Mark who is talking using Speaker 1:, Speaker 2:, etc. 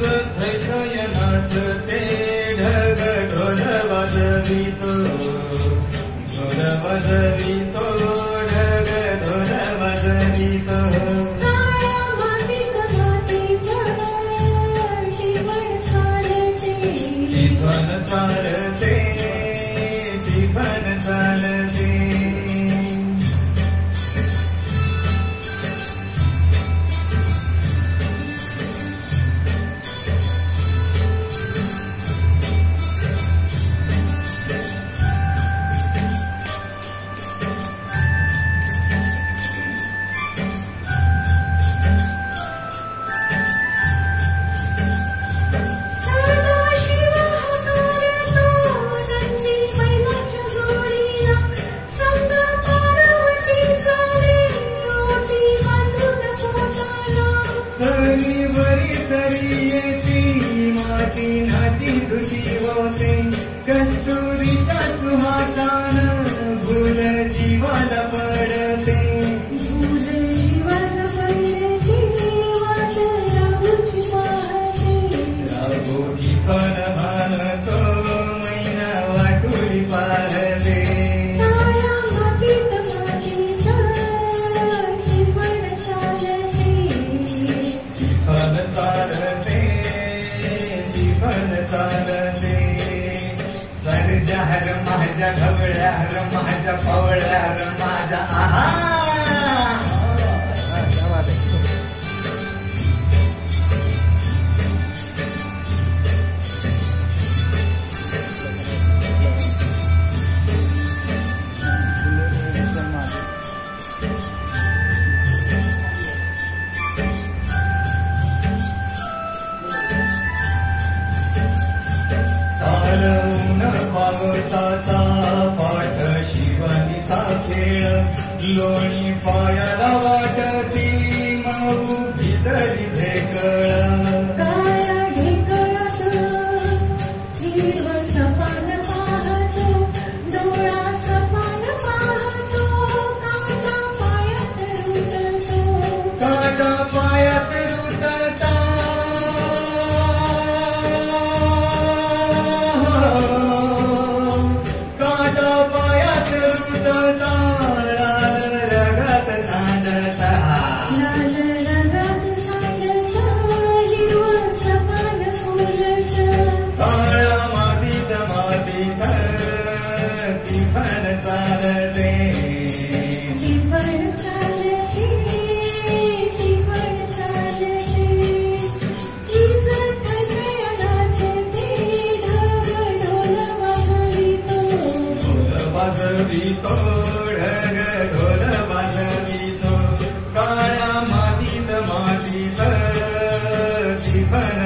Speaker 1: धैर्यनाथ ते ढग ढोल वाजवितो ढग ढोल वाजवितो जीवन चालते जीवन चालते माती नाती तुझी होते कस्तुरीच्या सुहासान भूल जीवाला पडते राघोची फन भानतो मैना वाटुरी पाहते फन चालते चालते सरजहर माझ्या ढवळ्यार माझ्या पवळ्यार माझ्या आहा पावसाचा पाठ शिवनीचा खेळ लोणी पायाला वाटती मऊ भितरी ढेकळ काटा पायात रुतता वाजवितो ढग ढोल वाजवितो काळ्या मातीत जीवन